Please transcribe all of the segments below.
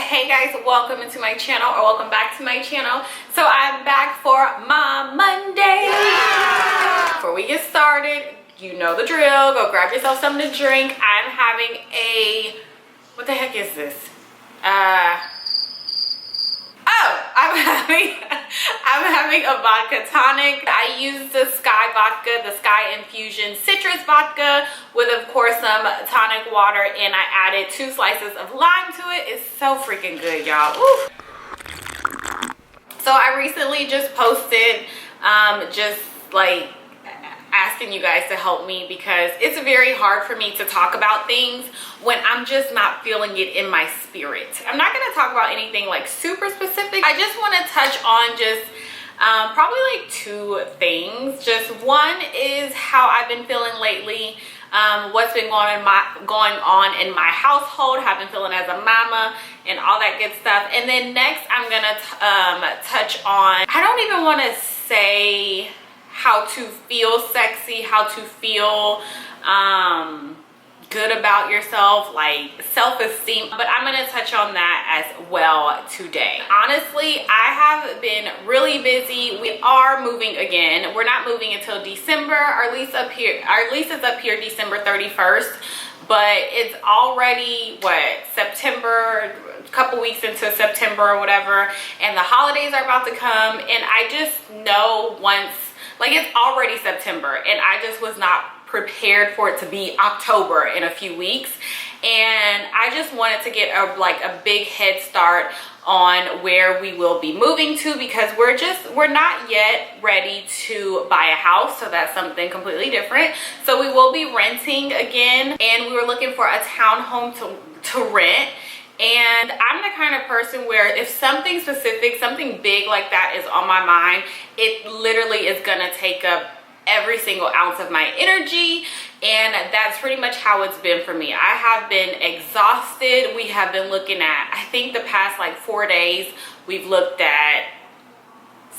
Hey guys, welcome into my channel, or welcome back to my channel. So I'm back for my Monday. Yeah! Before we get started, you know the drill. Go grab yourself something to drink. I'm having a, what the heck is this? I'm having a vodka tonic. I used the Sky vodka, the Sky Infusion citrus vodka with, of course, some tonic water, and I added 2 slices of lime to it. It's so freaking good, y'all. So I recently just posted just like asking you guys to help me, because it's very hard for me to talk about things when I'm just not feeling it in my spirit. I'm not going to talk about anything like super specific. I just want to touch on just probably like 2 things. Just one is how I've been feeling lately, what's been going on in my household, how I've been feeling as a mama, and all that good stuff. And then next I'm gonna touch on, I don't even want to say how to feel sexy, how to feel good about yourself, like self-esteem, but I'm gonna touch on that as well today. Honestly, I have been really busy. We are moving again. We're not moving until December. Our lease is up here December 31st, but it's already September, a couple weeks into September or whatever, and the holidays are about to come, and I just know it's already September, and I just was not prepared for it to be October in a few weeks, and I just wanted to get a big head start on where we will be moving to, because we're not yet ready to buy a house, so that's something completely different. So we will be renting again, and we were looking for a townhome to rent. And I'm the kind of person where if something specific, something big like that is on my mind, it literally is gonna take up every single ounce of my energy, and that's pretty much how it's been for me. I have been exhausted. We have been looking at, I think the past 4 days, we've looked at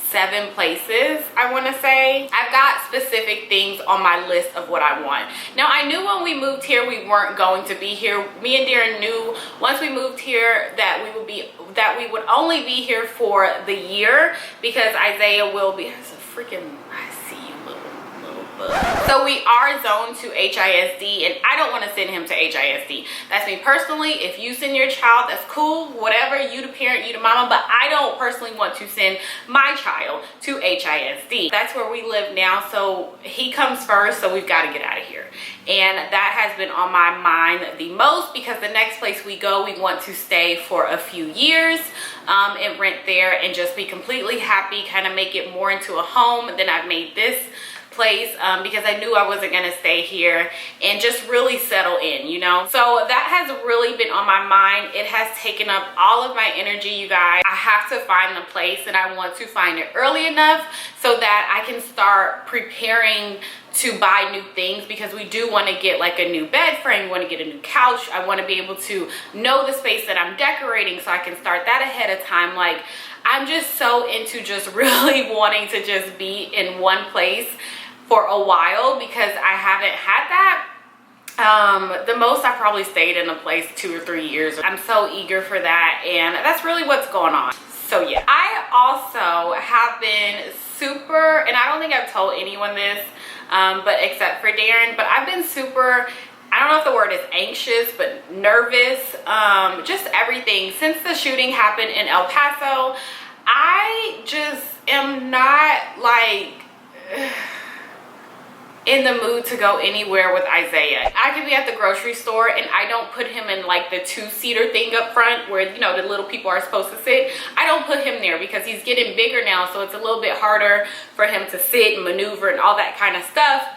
7 places, I want to say. I've got specific things on my list of what I want. Now, I knew when we moved here we weren't going to be here. Me and Darren knew once we moved here that we would only be here for the year, because Isaiah will be, I see you, little bug. So we are zoned to HISD, and I don't want to send him to HISD. That's me personally. If you send your child, that's cool, whatever, you the parent, you the mama, but I don't personally want to send my child to HISD. That's where we live now, so he comes first, so we've got to get out of here. And that has been on my mind the most, because the next place we go, we want to stay for a few years and rent there and just be completely happy, kind of make it more into a home than I've made this place, because I knew I wasn't going to stay here and just really settle in, you know. So that has really been on my mind. It has taken up all of my energy, you guys. I have to find the place, and I want to find it early enough so that I can start preparing to buy new things, because we do want to get a new bed frame, we want to get a new couch. I want to be able to know the space that I'm decorating, so I can start that ahead of time. I'm just so into just really wanting to just be in one place for a while, because I haven't had that. The most I probably stayed in a place 2 or 3 years. I'm so eager for that, and that's really what's going on. So yeah, I also have been super, and I don't think I've told anyone this, but except for Darren, but I've been super, I don't know if the word is anxious, but nervous, just everything. Since the shooting happened in El Paso, I just am not in the mood to go anywhere with Isaiah. I could be at the grocery store and I don't put him in the 2-seater thing up front where, you know, the little people are supposed to sit. I don't put him there because he's getting bigger now, so it's a little bit harder for him to sit and maneuver and all that kind of stuff.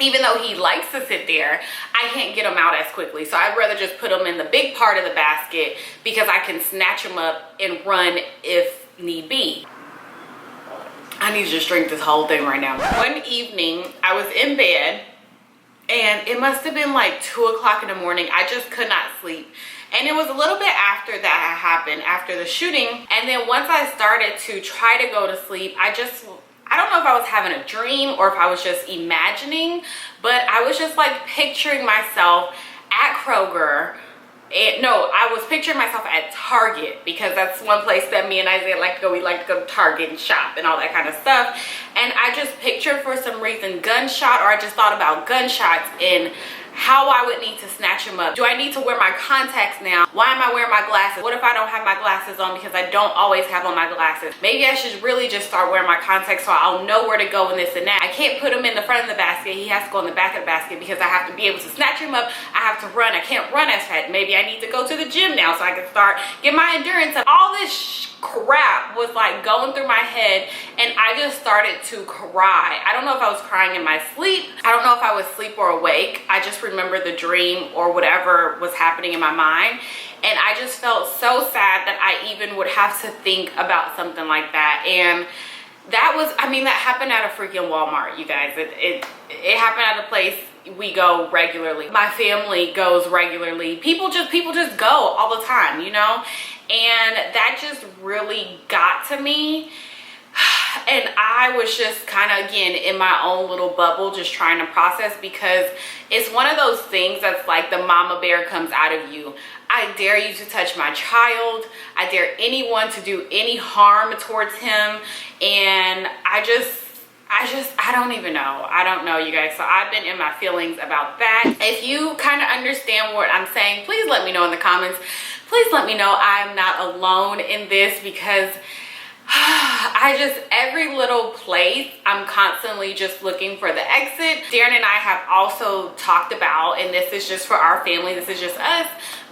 Even though he likes to sit there, I can't get him out as quickly. So I'd rather just put him in the big part of the basket, because I can snatch him up and run if need be. I need to just drink this whole thing right now. One evening, I was in bed, and it must have been 2 o'clock in the morning. I just could not sleep. And it was a little bit after that had happened, after the shooting. And then once I started to try to go to sleep, I don't know if I was having a dream or if I was just imagining, but I was just picturing myself at Kroger And no, I was picturing myself at Target because that's one place that me and Isaiah like to go. We like to go to Target and shop and all that kind of stuff. And I just pictured for some reason gunshot, or I just thought about gunshots and how I would need to snatch him up. Do I need to wear my contacts now? Why am I wearing my glasses? What if I don't have my glasses on because I don't always have on my glasses? Maybe I should really just start wearing my contacts so I'll know where to go and this and that. I can't put him in the front of the basket. He has to go in the back of the basket because I have to be able to snatch him up. I have to run. I can't run as fast. Maybe I need to go to the gym now so I can start get my endurance up. All this crap was like going through my head, and I just started to cry. I don't know if I was crying in my sleep. I don't know if I was asleep or awake. I just remember the dream or whatever was happening in my mind, and I just felt so sad that I even would have to think about something like that. And that was, I mean, that happened at a freaking Walmart, you guys. It happened at a place we go regularly. My family goes regularly. People just go all the time, you know? And that just really got to me. And I was just kind of, again, in my own little bubble, just trying to process, because it's one of those things that's like the mama bear comes out of you. I dare you to touch my child. I dare anyone to do any harm towards him. And I don't even know. I don't know, you guys. So I've been in my feelings about that. If you kind of understand what I'm saying, please let me know in the comments. Please let me know I'm not alone in this, because every little place, I'm constantly just looking for the exit. Darren and I have also talked about, and this is just for our family, this is just us,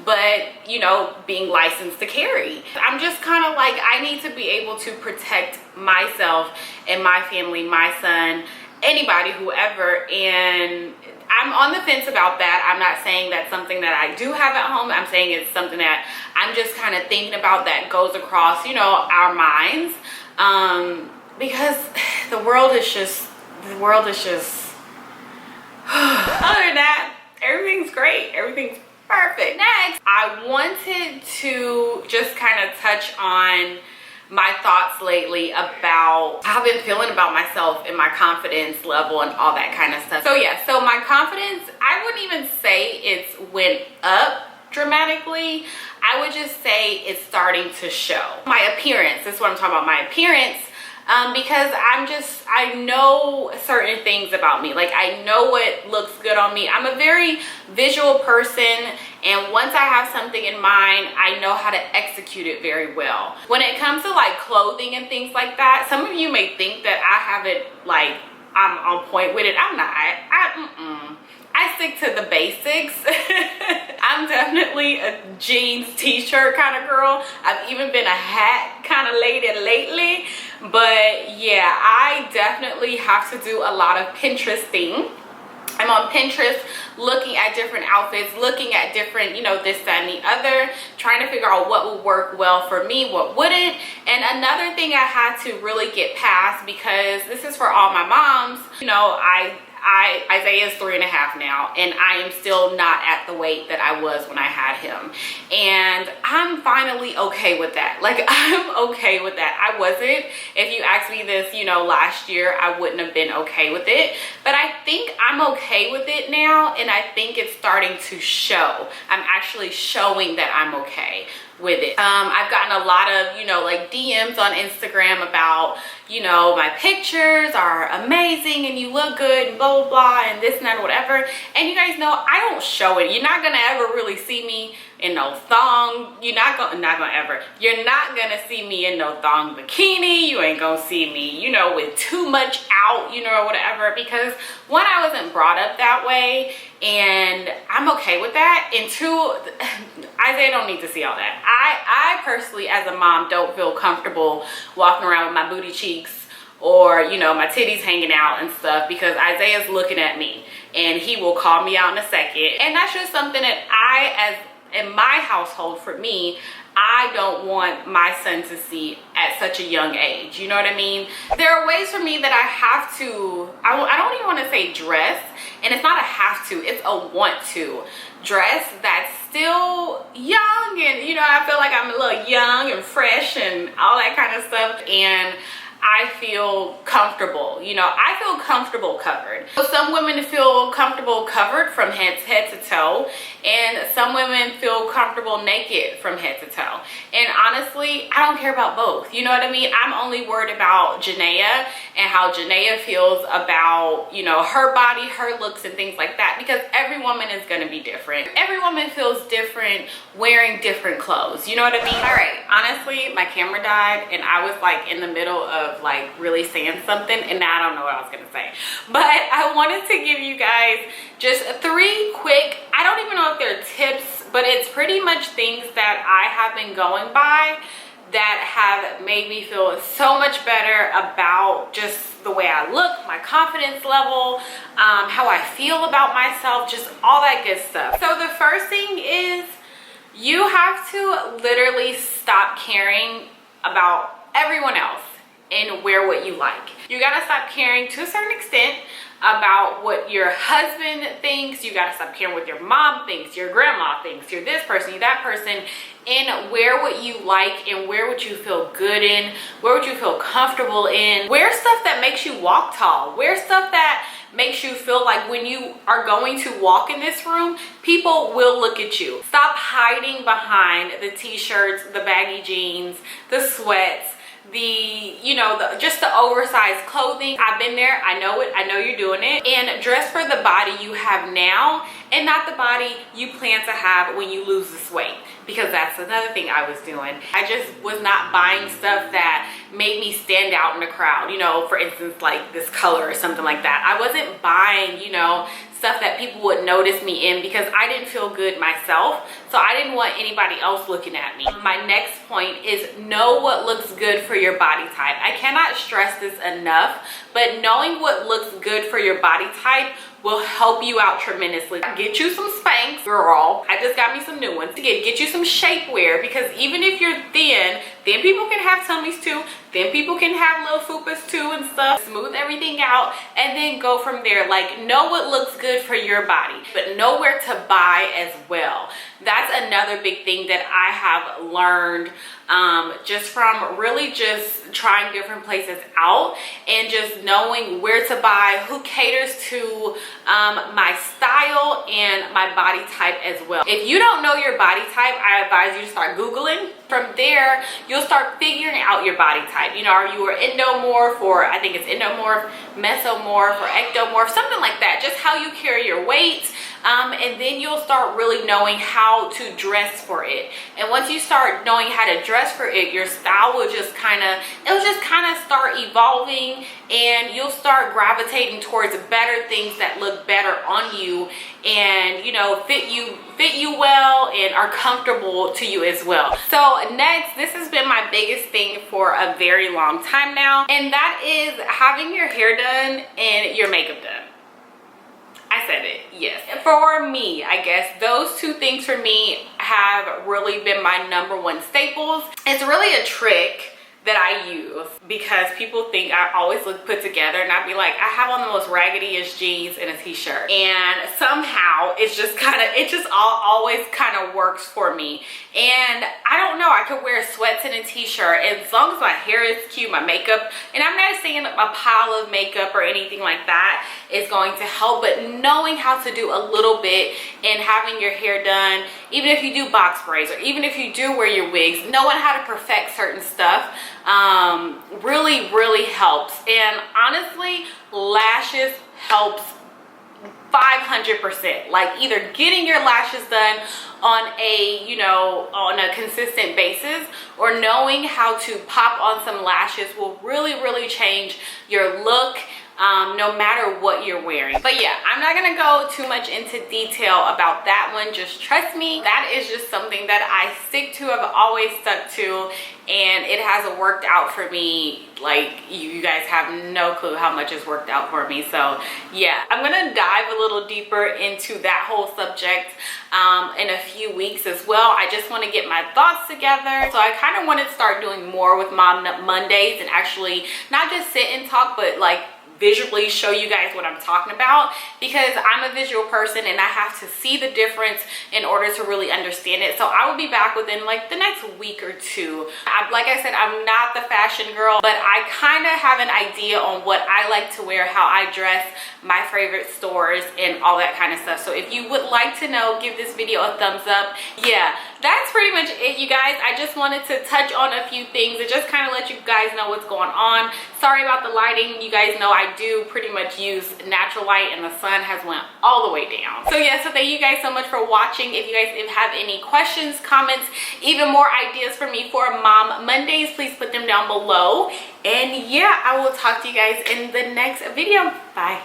but you know, being licensed to carry. I'm just kind of like, I need to be able to protect myself and my family, my son, anybody, whoever, and I'm on the fence about that. I'm not saying that's something that I do have at home. I'm saying it's something that I'm just kind of thinking about that goes across, you know, our minds. Because the world is just, other than that, everything's great. Everything's perfect. Next, I wanted to just kind of touch on my thoughts lately about how I've been feeling about myself and my confidence level and all that kind of stuff. So yeah, so my confidence, I wouldn't even say it's went up dramatically. I would just say it's starting to show. My appearance, that's what I'm talking about, my appearance. Because I know certain things about me. Like, I know what looks good on me. I'm a very visual person, and once I have something in mind, I know how to execute it very well. When it comes to like clothing and things like that, some of you may think that I have it, like I'm on point with it. I'm not. I stick to the basics. I'm definitely a jeans t-shirt kind of girl. I've even been a hat kind of lady lately. But yeah, I definitely have to do a lot of Pinteresting. I'm on Pinterest looking at different outfits, looking at different, you know, this, that, and the other, trying to figure out what will work well for me, what wouldn't. And another thing I had to really get past, because this is for all my moms, you know, Isaiah is 3.5 now, and I am still not at the weight that I was when I had him. And I'm finally okay with that. Like, I'm okay with that. I wasn't. If you asked me this, you know, last year, I wouldn't have been okay with it. But I think I'm okay with it now, and I think it's starting to show. I'm actually showing that I'm okay with it. I've gotten a lot of, you know, like DMs on Instagram about, you know, my pictures are amazing and you look good and blah blah blah and this and that, whatever. And you guys know I don't show it. You're not gonna ever really see me in no thong. You're not gonna see me in no thong bikini. You ain't gonna see me, you know, with too much out, you know, or whatever, because one, I wasn't brought up that way, and I'm okay with that. And two, Isaiah don't need to see all that. I personally, as a mom, don't feel comfortable walking around with my booty cheeks or, you know, my titties hanging out and stuff, because Isaiah's looking at me and he will call me out in a second. And that's just something that in my household, for me, I don't want my son to see at such a young age. You know what I mean? There are ways for me that I have to, I don't even want to say dress, and it's not a have to, it's a want to dress that's still young, and you know, I feel like I'm a little young and fresh and all that kind of stuff. And I feel comfortable. You know, I feel comfortable covered. So some women feel comfortable covered from head to toe, and some women feel comfortable naked from head to toe. And honestly, I don't care about both. You know what I mean? I'm only worried about Janaea and how Janaea feels about, you know, her body, her looks, and things like that, because every woman is going to be different. Every woman feels different wearing different clothes. You know what I mean? All right, honestly, my camera died and I was like in the middle of like really saying something, and now I don't know what I was gonna say. But I wanted to give you guys just 3 quick, I don't even know if they're tips, but it's pretty much things that I have been going by that have made me feel so much better about just the way I look, my confidence level, how I feel about myself, just all that good stuff. So the first thing is, you have to literally stop caring about everyone else and wear what you like. You gotta stop caring to a certain extent about what your husband thinks. You gotta stop caring what your mom thinks, your grandma thinks, you're this person, you're that person, and wear what you like and wear what you feel good in, wear what you feel comfortable in. Wear stuff that makes you walk tall. Wear stuff that makes you feel like when you are going to walk in this room, people will look at you. Stop hiding behind the t-shirts, the baggy jeans, the sweats, just the oversized clothing. I've been there, I know it, I know you're doing it. And dress for the body you have now and not the body you plan to have when you lose this weight, because that's another thing I was doing. I just was not buying stuff that made me stand out in the crowd, you know, for instance, like this color or something like that. I wasn't buying, you know, stuff that people would notice me in because I didn't feel good myself, so I didn't want anybody else looking at me. My next point is know what looks good for your body type. I cannot stress this enough, but knowing what looks good for your body type will help you out tremendously. Get you some Spanx, girl. I just got me some new ones. Get you some shapewear, because even if you're thin, then people can have tummies too. Then people can have little fupas too and stuff. Smooth everything out and then go from there. Like, know what looks good for your body, but know where to buy as well. That's another big thing that I have learned just from really just trying different places out and just knowing where to buy, who caters to my style and my body type as well. If you don't know your body type, I advise you to start Googling. From there, you'll start figuring out your body type. You know, are you an endomorph, or I think it's endomorph, mesomorph, or ectomorph, something like that. Just how you carry your weight. And then you'll start really knowing how to dress for it. And once you start knowing how to dress for it, your style will just kind of start evolving, and you'll start gravitating towards better things that look better on you and, you know, fit you well and are comfortable to you as well. So next, this has been my biggest thing for a very long time now, and that is having your hair done and your makeup done. I said it, yes. For me, I guess those 2 things for me have really been my #1 staples. It's really a trick that I use because people think I always look put together, and I'd be like, I have on the most raggedy-ish jeans and a t-shirt, and somehow it just always kind of works for me. And I don't know, I could wear sweats and a t-shirt as long as my hair is cute, my makeup, and I'm not saying a pile of makeup or anything like that is going to help, but knowing how to do a little bit and having your hair done, even if you do box braids or even if you do wear your wigs, knowing how to perfect certain stuff really helps. And honestly, lashes helps 500%. Like, either getting your lashes done on a consistent basis, or knowing how to pop on some lashes will really change your look, no matter what you're wearing. But yeah, I'm not gonna go too much into detail about that one. Just trust me, that is just something that I stick to, I've always stuck to, and it has worked out for me. Like, you guys have no clue how much it's worked out for me. So yeah, I'm gonna dive a little deeper into that whole subject in a few weeks as well. I just want to get my thoughts together. So I kind of want to start doing more with Mom Mondays, and actually not just sit and talk, but like visually show you guys what I'm talking about, because I'm a visual person and I have to see the difference in order to really understand it. So I will be back within like the next week or two. Like I said, I'm not the fashion girl, but I kind of have an idea on what I like to wear, how I dress, my favorite stores, and all that kind of stuff. So if you would like to know, give this video a thumbs up. Yeah, that's pretty much it, you guys. I just wanted to touch on a few things and just kind of let you guys know what's going on. Sorry about the lighting. You guys know I do pretty much use natural light and the sun has went all the way down. So yeah, so thank you guys so much for watching. If you guys have any questions, comments, even more ideas for me for Mom Mondays, please put them down below. And yeah, I will talk to you guys in the next video. Bye.